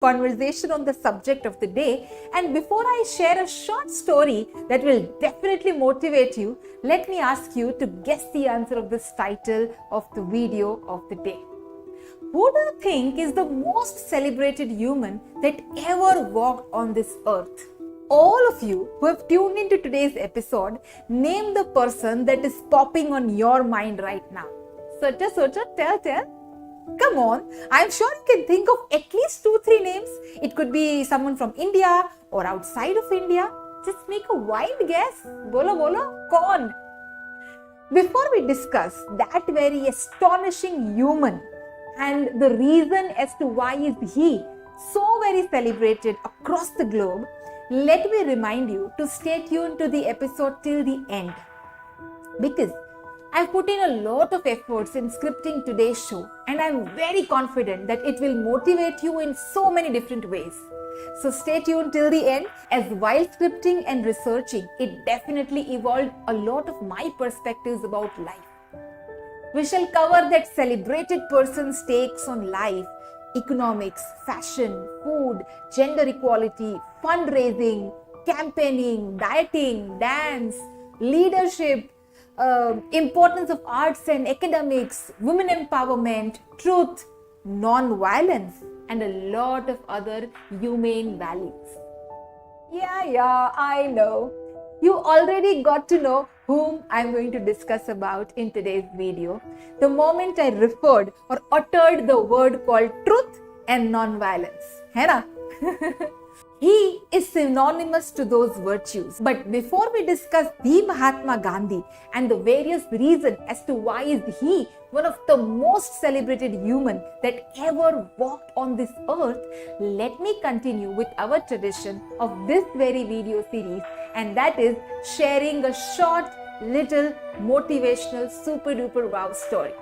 conversation on the subject of the day. And before I share a short story that will definitely motivate you, let me ask you to guess the answer of this title of the video of the day. Who do you think is the most celebrated human that ever walked on this earth? All of you who have tuned into today's episode, name the person that is popping on your mind right now. Socha, tell. Come on, I'm sure you can think of at least 2-3 names. It could be someone from India or outside of India. Just make a wild guess. Bolo, kaun? Before we discuss that very astonishing human and the reason as to why is he so very celebrated across the globe, let me remind you to stay tuned to the episode till the end. Because I've put in a lot of efforts in scripting today's show, and I'm very confident that it will motivate you in so many different ways. So stay tuned till the end, as while scripting and researching, it definitely evolved a lot of my perspectives about life. We shall cover that celebrated person's takes on life, economics, fashion, food, gender equality, fundraising, campaigning, dieting, dance, leadership, importance of arts and academics, women empowerment, truth, non-violence, and a lot of other humane values. Yeah, I know. You already got to know whom I'm going to discuss about in today's video the moment I referred or uttered the word called truth and non-violence. Hai na? He is synonymous to those virtues. But before we discuss the Mahatma Gandhi and the various reasons as to why is he one of the most celebrated human that ever walked on this earth, let me continue with our tradition of this very video series, and that is sharing a short, little, motivational, super duper wow story.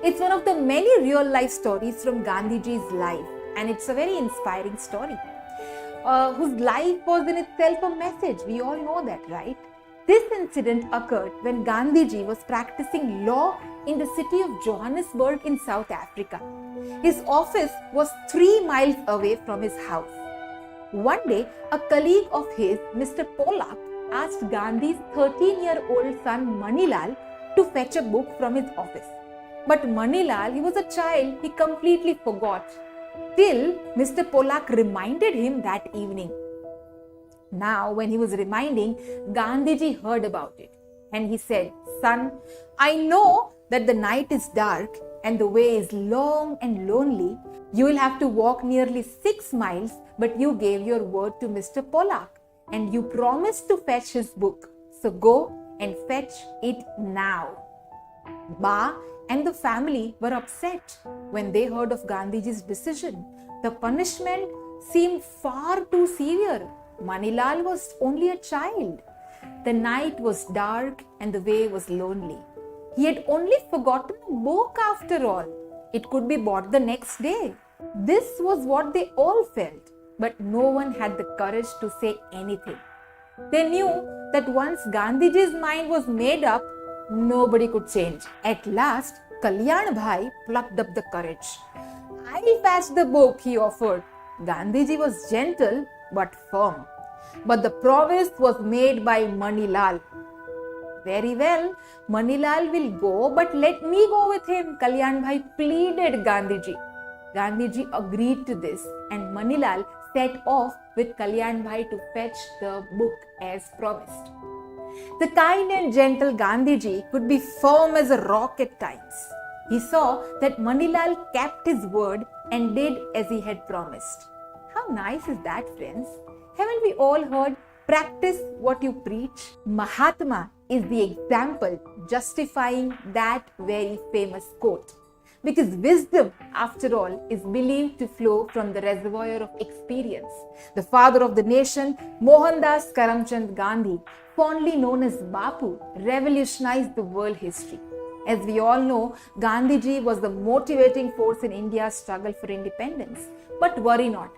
It's one of the many real life stories from Gandhiji's life, and it's a very inspiring story. Whose life was in itself a message. We all know that, right? This incident occurred when Gandhiji was practicing law in the city of Johannesburg in South Africa. His office was 3 miles away from his house. One day, a colleague of his, Mr. Polak, asked Gandhi's 13-year-old son Manilal to fetch a book from his office. But Manilal, he was a child, he completely forgot. Till Mr. Polak reminded him that evening. Now, when he was reminding, Gandhiji heard about it. And he said, "Son, I know that the night is dark and the way is long and lonely. You will have to walk nearly 6 miles, but you gave your word to Mr. Polak and you promised to fetch his book. So go and fetch it now." Ba and the family were upset when they heard of Gandhiji's decision. The punishment seemed far too severe. Manilal was only a child. The night was dark and the way was lonely. He had only forgotten a book after all. It could be bought the next day. This was what they all felt, but no one had the courage to say anything. They knew that once Gandhiji's mind was made up, nobody could change. At last, Kalyan Bhai plucked up the courage. "I'll fetch the book," he offered. Gandhiji was gentle but firm. But the promise was made by Manilal. "Very well, Manilal will go, but let me go with him," Kalyan Bhai pleaded Gandhiji. Gandhiji agreed to this, and Manilal set off with Kalyan Bhai to fetch the book as promised. The kind and gentle Gandhiji could be firm as a rock at times. He saw that Manilal kept his word and did as he had promised. How nice is that, friends? Haven't we all heard, "Practice what you preach"? Mahatma is the example justifying that very famous quote. Because wisdom, after all, is believed to flow from the reservoir of experience. The father of the nation, Mohandas Karamchand Gandhi, fondly known as Bapu, revolutionized the world history. As we all know, Gandhiji was the motivating force in India's struggle for independence. But worry not.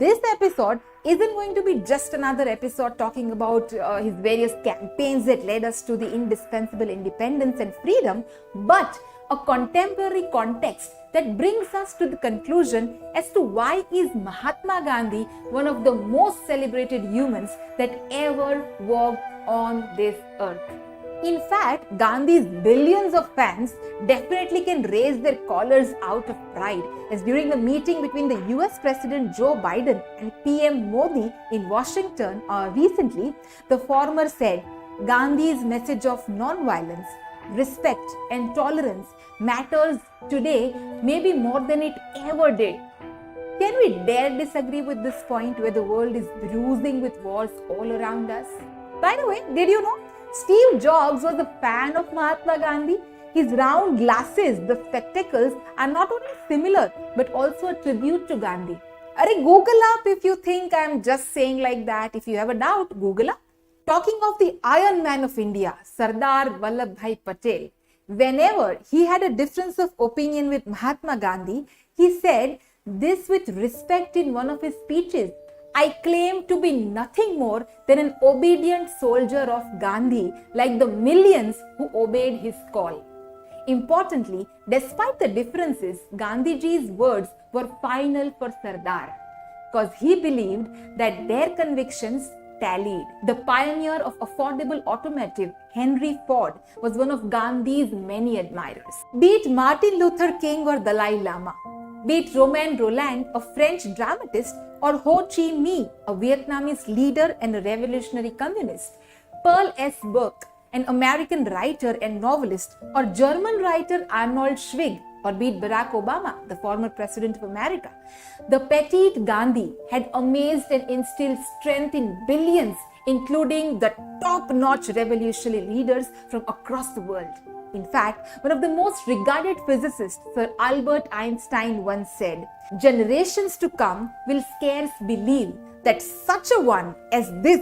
This episode isn't going to be just another episode talking about his various campaigns that led us to the indispensable independence and freedom, but a contemporary context That brings us to the conclusion as to why is Mahatma Gandhi one of the most celebrated humans that ever walked on this earth. In fact, Gandhi's billions of fans definitely can raise their collars out of pride, as during the meeting between the US President Joe Biden and PM Modi in Washington recently, the former said, Gandhi's message of non-violence, respect and tolerance matters today maybe more than it ever did. Can we dare disagree with this point where the world is bruising with wars all around us? By the way, did you know Steve Jobs was a fan of Mahatma Gandhi? His round glasses, the spectacles, are not only similar but also a tribute to Gandhi. Google up if you think I am just saying like that. If you have a doubt, Google up. Talking of the Iron Man of India, Sardar Vallabhbhai Patel, whenever he had a difference of opinion with Mahatma Gandhi, he said this with respect in one of his speeches. I claim to be nothing more than an obedient soldier of Gandhi, like the millions who obeyed his call. Importantly, despite the differences, Gandhiji's words were final for Sardar, because he believed that their convictions tallied. The pioneer of affordable automotive, Henry Ford, was one of Gandhi's many admirers. Be it Martin Luther King or Dalai Lama, be it Romain Rolland, a French dramatist, or Ho Chi Minh, a Vietnamese leader and a revolutionary communist, Pearl S. Burke, an American writer and novelist, or German writer Arnold Schwig, or be it Barack Obama, the former president of America, the petite Gandhi had amazed and instilled strength in billions, including the top-notch revolutionary leaders from across the world. In fact, one of the most regarded physicists, Sir Albert Einstein, once said, generations to come will scarce believe that such a one as this,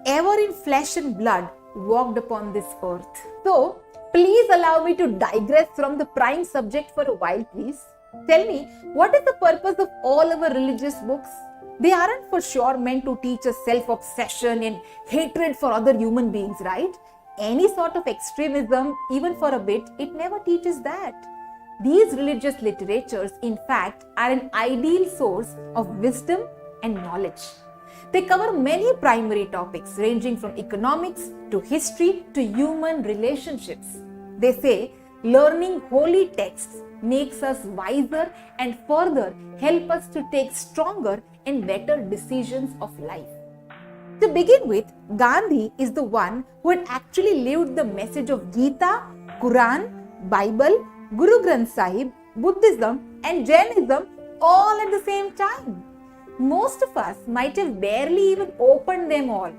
ever in flesh and blood, walked upon this earth. So, please allow me to digress from the prime subject for a while, please. Tell me, what is the purpose of all our religious books? They aren't for sure meant to teach us self-obsession and hatred for other human beings, right? Any sort of extremism, even for a bit, it never teaches that. These religious literatures, in fact, are an ideal source of wisdom and knowledge. They cover many primary topics ranging from economics to history to human relationships. They say learning holy texts makes us wiser and further help us to take stronger and better decisions of life. To begin with, Gandhi is the one who had actually lived the message of Gita, Quran, Bible, Guru Granth Sahib, Buddhism and Jainism all at the same time. Most of us might have barely even opened them all.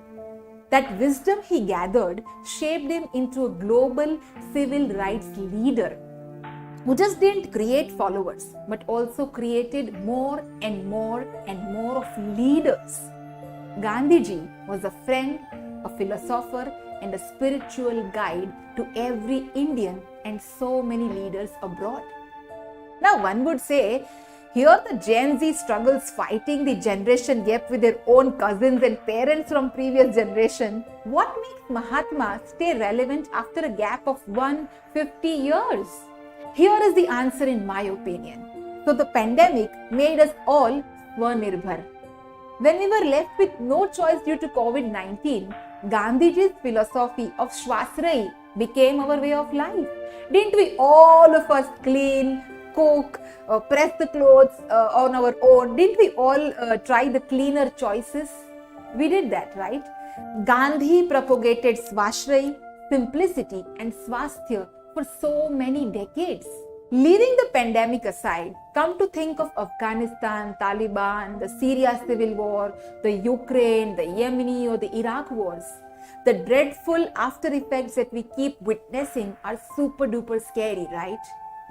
That wisdom he gathered shaped him into a global civil rights leader who just didn't create followers but also created more and more and more of leaders. Gandhiji was a friend, a philosopher and a spiritual guide to every Indian and so many leaders abroad. Now one would say, here the Gen Z struggles fighting the generation gap with their own cousins and parents from previous generation. What makes Mahatma stay relevant after a gap of 150 years? Here is the answer in my opinion. So the pandemic made us all Swanirbar. When we were left with no choice due to COVID-19, Gandhiji's philosophy of Swasrayi became our way of life. Didn't we all of us clean, cook, press the clothes on our own? Didn't we all try the cleaner choices? We did that, right? Gandhi propagated Swasrayi, simplicity and Swasthya for so many decades. Leaving the pandemic aside, come to think of Afghanistan, Taliban, the Syria civil war, the Ukraine, the Yemeni or the Iraq wars. The dreadful after effects that we keep witnessing are super duper scary, right?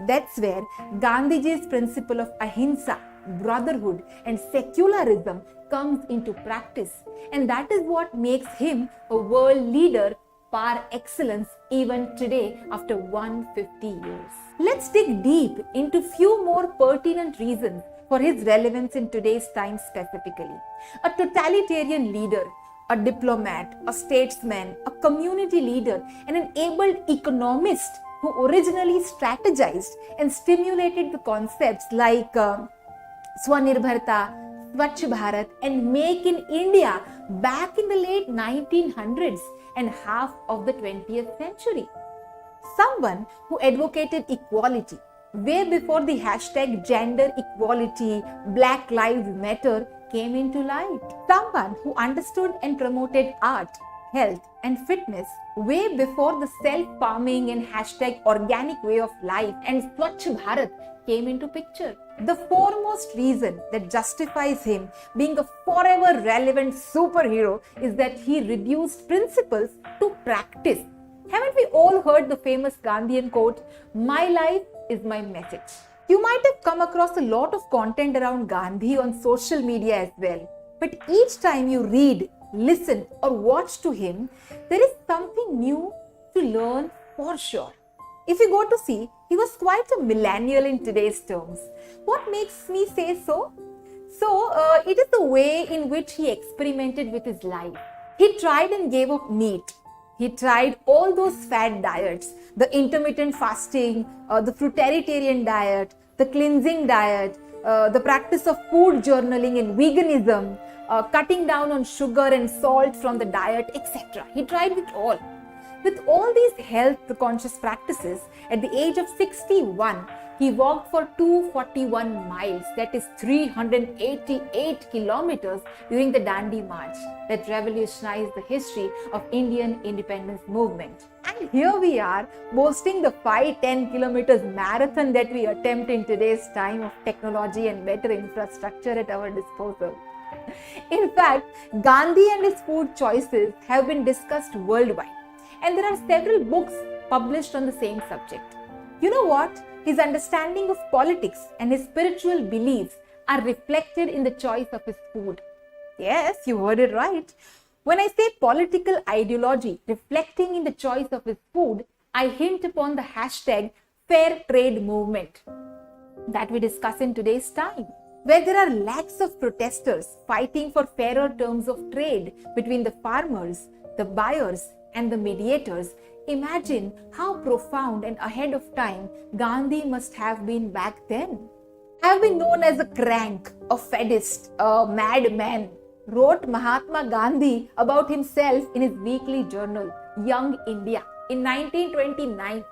That's where Gandhiji's principle of ahimsa, brotherhood and secularism comes into practice. And that is what makes him a world leader par excellence even today after 150 years. Let's dig deep into few more pertinent reasons for his relevance in today's time specifically. A totalitarian leader, a diplomat, a statesman, a community leader, and an able economist who originally strategized and stimulated the concepts like Swannirbharta, Swachh Bharat and Make in India back in the late 1900s and half of the 20th century. Someone who advocated equality way before the hashtag gender equality, Black Lives Matter came into light. Someone who understood and promoted art, health and fitness way before the self-farming and hashtag organic way of life and Swachh Bharat came into picture. The foremost reason that justifies him being a forever relevant superhero is that he reduced principles to practice. Haven't we all heard the famous Gandhian quote, "My life is my message"? You might have come across a lot of content around Gandhi on social media as well. But each time you read, listen or watch to him, there is something new to learn for sure. If you go to see, he was quite a millennial in today's terms. What makes me say so? It is the way in which he experimented with his life. He tried and gave up meat. He tried all those fad diets, the intermittent fasting, the fruitarian diet, the cleansing diet, the practice of food journaling and veganism, cutting down on sugar and salt from the diet, etc. He tried it all. With all these health-conscious practices, at the age of 61, he walked for 241 miles, that is 388 kilometers during the Dandi March that revolutionized the history of Indian independence movement. And here we are boasting the 5-10 kilometers marathon that we attempt in today's time of technology and better infrastructure at our disposal. In fact, Gandhi and his food choices have been discussed worldwide. And there are several books published on the same subject. You know what? His understanding of politics and his spiritual beliefs are reflected in the choice of his food. Yes, you heard it right. When I say political ideology reflecting in the choice of his food, I hint upon the hashtag fair trade movement that we discuss in today's time, where there are lakhs of protesters fighting for fairer terms of trade between the farmers, the buyers, and the mediators. Imagine how profound and ahead of time Gandhi must have been back then. I have been known as a crank, a fadist, a madman, wrote Mahatma Gandhi about himself in his weekly journal, Young India, in 1929.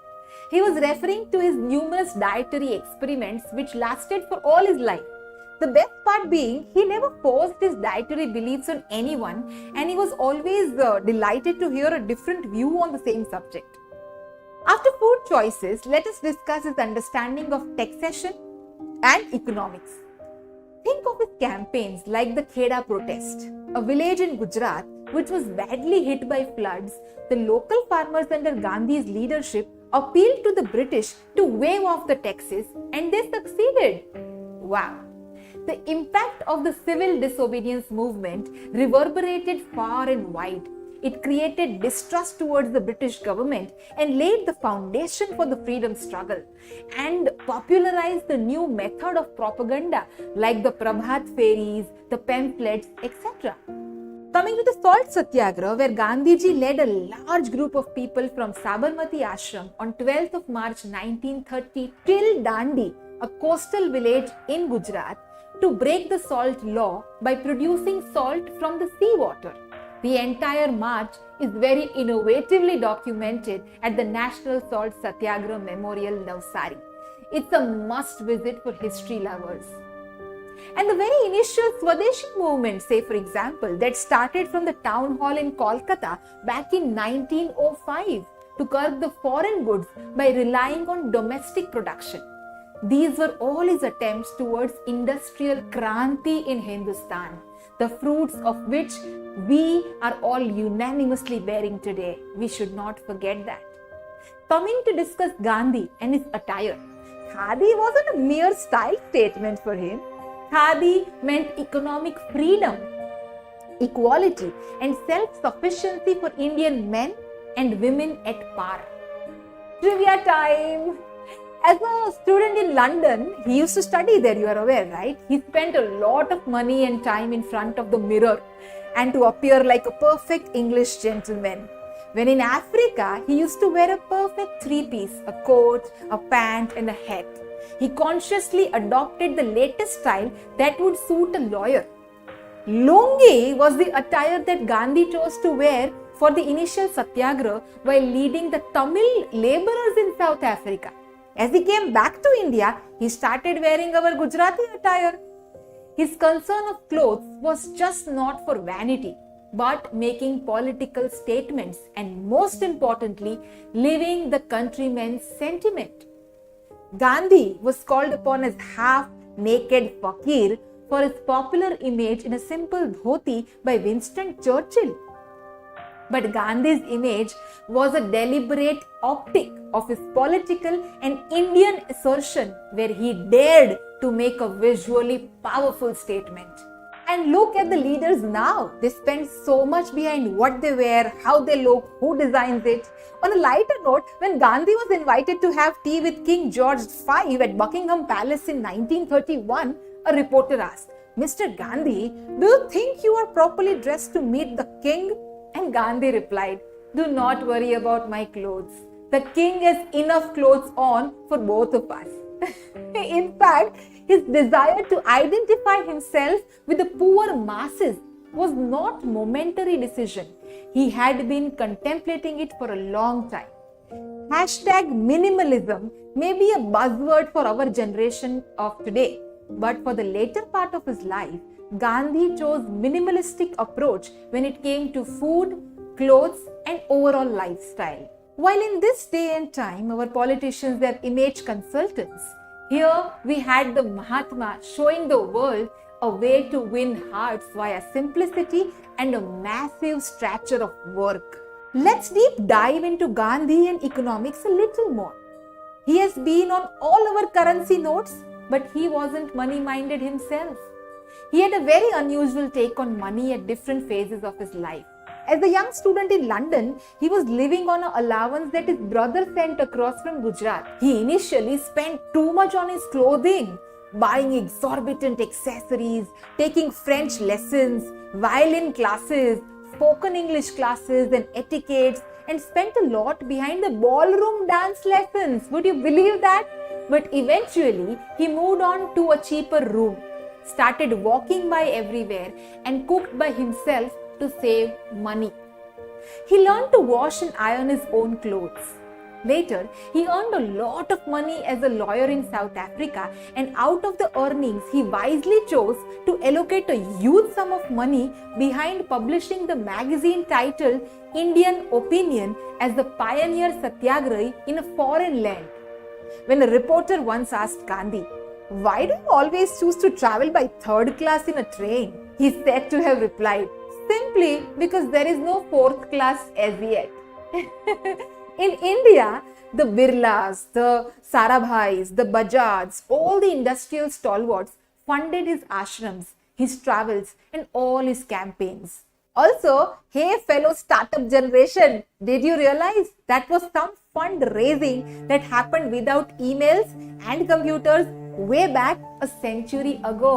He was referring to his numerous dietary experiments which lasted for all his life. The best part being, he never forced his dietary beliefs on anyone and he was always delighted to hear a different view on the same subject. After food choices, let us discuss his understanding of taxation and economics. Think of his campaigns like the Kheda protest, a village in Gujarat which was badly hit by floods. The local farmers under Gandhi's leadership appealed to the British to waive off the taxes and they succeeded. Wow! The impact of the civil disobedience movement reverberated far and wide. It created distrust towards the British government and laid the foundation for the freedom struggle and popularized the new method of propaganda like the Prabhat Feris, the pamphlets, etc. Coming to the Salt Satyagraha, where Gandhiji led a large group of people from Sabarmati Ashram on 12th of March 1930 till Dandi, a coastal village in Gujarat, to break the salt law by producing salt from the seawater. The entire march is very innovatively documented at the National Salt Satyagraha Memorial, Navsari. It's a must visit for history lovers. And the very initial Swadeshi movement, say for example, that started from the town hall in Kolkata back in 1905 to curb the foreign goods by relying on domestic production. These were all his attempts towards industrial kranti in Hindustan, the fruits of which we are all unanimously bearing today. We should not forget that. Coming to discuss Gandhi and his attire, khadi wasn't a mere style statement for him. Khadi meant economic freedom, equality, and self-sufficiency for Indian men and women at par. Trivia time! As a student in London, he used to study there, you are aware, right? He spent a lot of money and time in front of the mirror and to appear like a perfect English gentleman. When in Africa, he used to wear a perfect three-piece, a coat, a pant and a hat. He consciously adopted the latest style that would suit a lawyer. Lungi was the attire that Gandhi chose to wear for the initial satyagraha while leading the Tamil laborers in South Africa. As he came back to India, he started wearing our Gujarati attire. His concern of clothes was just not for vanity, but making political statements and, most importantly, living the countryman's sentiment. Gandhi was called upon as half-naked fakir for his popular image in a simple dhoti by Winston Churchill. But Gandhi's image was a deliberate optic of his political and Indian assertion where he dared to make a visually powerful statement. And look at the leaders now. They spend so much behind what they wear, how they look, who designs it. On a lighter note, when Gandhi was invited to have tea with King George V at Buckingham Palace in 1931, a reporter asked, "Mr. Gandhi, do you think you are properly dressed to meet the king?" And Gandhi replied, "Do not worry about my clothes. The king has enough clothes on for both of us." In fact, his desire to identify himself with the poor masses was not a momentary decision. He had been contemplating it for a long time. #minimalism may be a buzzword for our generation of today, but for the later part of his life, Gandhi chose minimalistic approach when it came to food, clothes and overall lifestyle. While in this day and time, our politicians are image consultants, here we had the Mahatma showing the world a way to win hearts via simplicity and a massive stature of work. Let's deep dive into Gandhi and economics a little more. He has been on all our currency notes, but he wasn't money-minded himself. He had a very unusual take on money at different phases of his life. As a young student in London, he was living on an allowance that his brother sent across from Gujarat. He initially spent too much on his clothing, buying exorbitant accessories, taking French lessons, violin classes, spoken English classes and etiquettes, and spent a lot behind the ballroom dance lessons. Would you believe that? But eventually, he moved on to a cheaper room, started walking by everywhere and cooked by himself to save money. He learned to wash and iron his own clothes. Later, he earned a lot of money as a lawyer in South Africa, and out of the earnings, he wisely chose to allocate a huge sum of money behind publishing the magazine titled Indian Opinion as the pioneer satyagrahi in a foreign land. When a reporter once asked Gandhi, "Why do you always choose to travel by third class in a train?" he is said to have replied, "Simply because there is no fourth class as yet." In India, the Birlas, the Sarabhais, the Bajads, all the industrial stalwarts funded his ashrams, his travels and all his campaigns. Also, hey fellow startup generation, did you realize that was some fundraising that happened without emails and computers way back a century ago?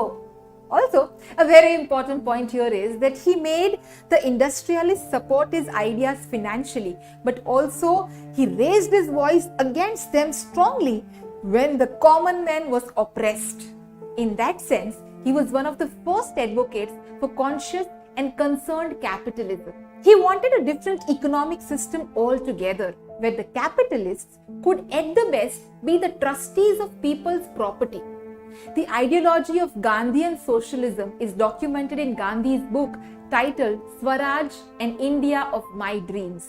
Also, a very important point here is that he made the industrialists support his ideas financially, but also he raised his voice against them strongly when the common man was oppressed. In that sense, he was one of the first advocates for conscious and concerned capitalism. He wanted a different economic system altogether, where the capitalists could at the best be the trustees of people's property. The ideology of Gandhian socialism is documented in Gandhi's book titled Swaraj, an India of My Dreams.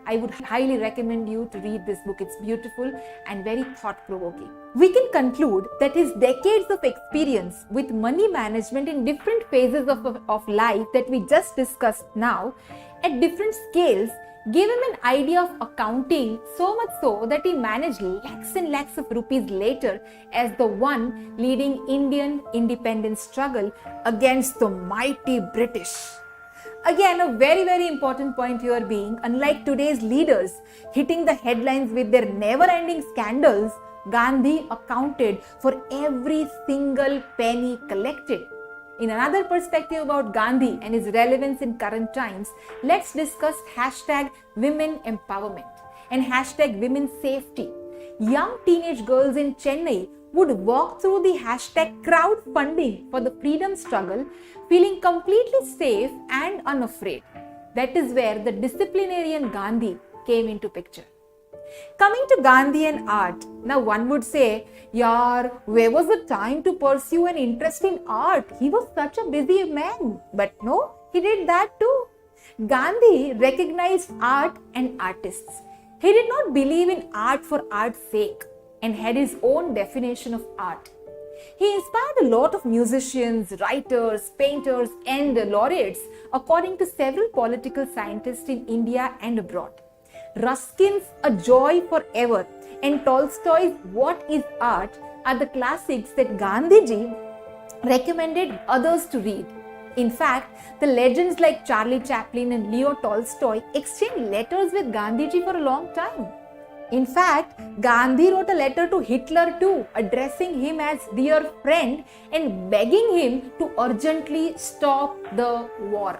I would highly recommend you to read this book. It's beautiful and very thought-provoking. We can conclude that his decades of experience with money management in different phases of life that we just discussed now, at different scales, gave him an idea of accounting, so much so that he managed lakhs and lakhs of rupees later as the one leading Indian independence struggle against the mighty British. Again, a very important point here being, unlike today's leaders hitting the headlines with their never-ending scandals, Gandhi accounted for every single penny collected. In another perspective about Gandhi and his relevance in current times, let's discuss hashtag women empowerment and hashtag women safety. Young teenage girls in Chennai would walk through the hashtag crowdfunding for the freedom struggle feeling completely safe and unafraid. That is where the disciplinarian Gandhi came into picture. Coming to Gandhi and art, now one would say, yaar, where was the time to pursue an interest in art? He was such a busy man. But no, he did that too. Gandhi recognized art and artists. He did not believe in art for art's sake and had his own definition of art. He inspired a lot of musicians, writers, painters, and laureates, according to several political scientists in India and abroad. Ruskin's A Joy Forever and Tolstoy's What is Art are the classics that Gandhiji recommended others to read. In fact, the legends like Charlie Chaplin and Leo Tolstoy exchanged letters with Gandhiji for a long time. In fact, Gandhi wrote a letter to Hitler too, addressing him as dear friend and begging him to urgently stop the war.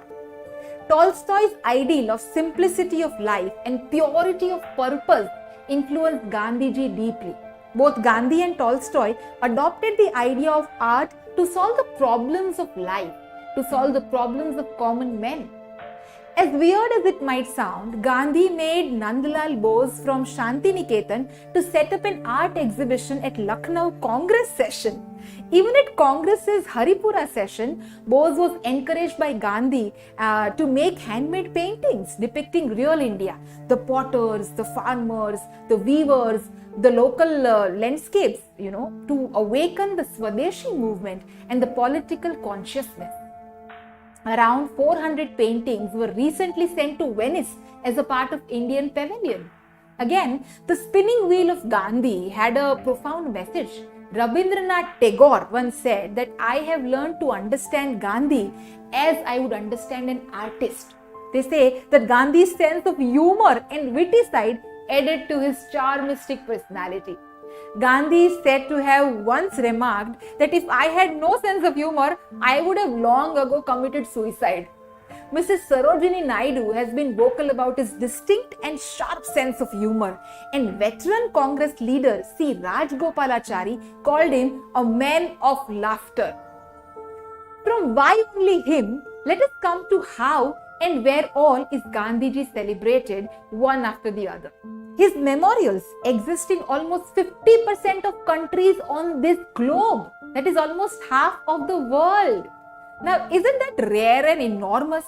Tolstoy's ideal of simplicity of life and purity of purpose influenced Gandhiji deeply. Both Gandhi and Tolstoy adopted the idea of art to solve the problems of life, to solve the problems of common men. As weird as it might sound, Gandhi made Nandlal Bose from Shantiniketan to set up an art exhibition at Lucknow Congress session. Even at Congress's Haripura session, Bose was encouraged by Gandhi to make handmade paintings depicting real India, the potters, the farmers, the weavers, the local landscapes, to awaken the Swadeshi movement and the political consciousness. Around 400 paintings were recently sent to Venice as a part of Indian Pavilion. Again, the spinning wheel of Gandhi had a profound message. Rabindranath Tagore once said that I have learned to understand Gandhi as I would understand an artist. They say that Gandhi's sense of humor and witty side added to his charmistic personality. Gandhi is said to have once remarked that if I had no sense of humor, I would have long ago committed suicide. Mrs. Sarojini Naidu has been vocal about his distinct and sharp sense of humor, and veteran Congress leader C. Rajgopalachari called him a man of laughter. From why only him, let us come to how and where all is Gandhiji celebrated one after the other. His memorials exist in almost 50% of countries on this globe. That is almost half of the world. Now, isn't that rare and enormous?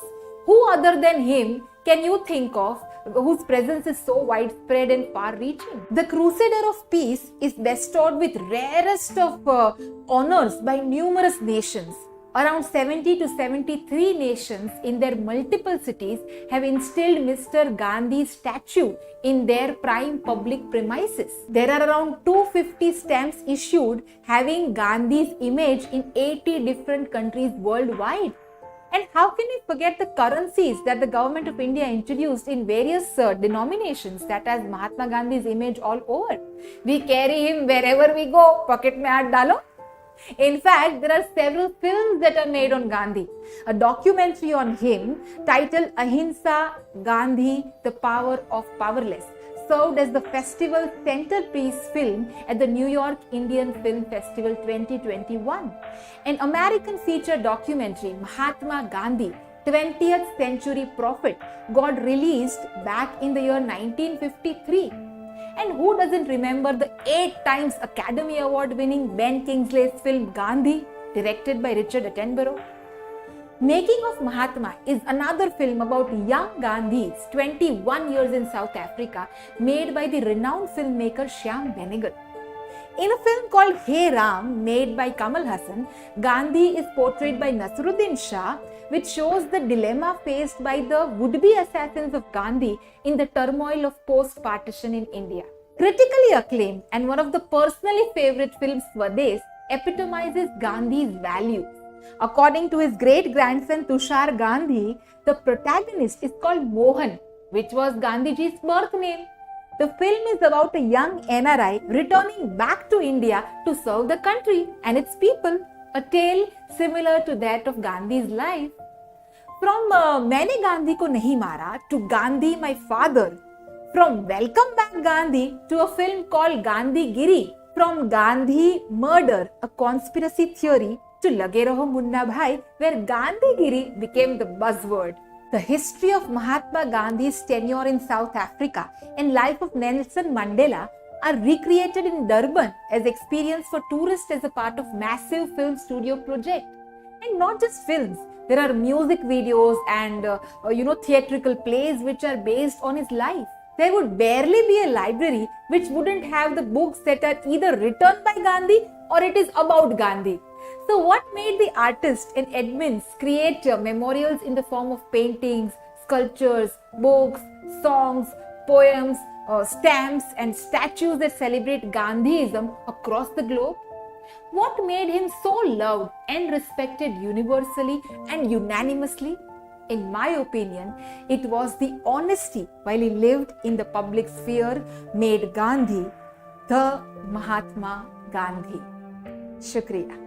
Who other than him can you think of whose presence is so widespread and far-reaching? The Crusader of Peace is bestowed with rarest of honors by numerous nations. Around 70 to 73 nations in their multiple cities have instilled Mr. Gandhi's statue in their prime public premises. There are around 250 stamps issued having Gandhi's image in 80 different countries worldwide. And how can we forget the currencies that the government of India introduced in various denominations that has Mahatma Gandhi's image all over? We carry him wherever we go. Pocket mein haath dalo. In fact, there are several films that are made on Gandhi. A documentary on him titled Ahimsa Gandhi, The Power of Powerless served as the festival centerpiece film at the New York Indian Film Festival 2021. An American feature documentary, Mahatma Gandhi, 20th Century Prophet, got released back in the year 1953. And who doesn't remember the 8 times Academy Award winning Ben Kingsley's film Gandhi, directed by Richard Attenborough? Making of Mahatma is another film about young Gandhi's 21 years in South Africa, made by the renowned filmmaker Shyam Benegal. In a film called Hey Ram, made by Kamal Hassan, Gandhi is portrayed by Nasruddin Shah, which shows the dilemma faced by the would-be assassins of Gandhi in the turmoil of post-partition in India. Critically acclaimed and one of the personally favorite films, Swades, epitomizes Gandhi's values. According to his great-grandson Tushar Gandhi, the protagonist is called Mohan, which was Gandhiji's birth name. The film is about a young NRI returning back to India to serve the country and its people. a tale similar to that of Gandhi's life. From मैंने गांधी को नहीं मारा to Gandhi my father, from Welcome Back Gandhi to a film called Gandhigiri, from Gandhi murder, a conspiracy theory, to Lage Raho Munna Bhai, where Gandhigiri became the buzzword. The history of Mahatma Gandhi's tenure in South Africa and life of Nelson Mandela are recreated in Durban as experience for tourists as a part of massive film studio project. And not just films, there are music videos and theatrical plays which are based on his life. There would barely be a library which wouldn't have the books that are either written by Gandhi or it is about Gandhi. So what made the artist and admins create memorials in the form of paintings, sculptures, books, songs, poems, stamps and statues that celebrate Gandhiism across the globe? What made him so loved and respected universally and unanimously? In my opinion, it was the honesty while he lived in the public sphere made Gandhi the Mahatma Gandhi. Shukriya.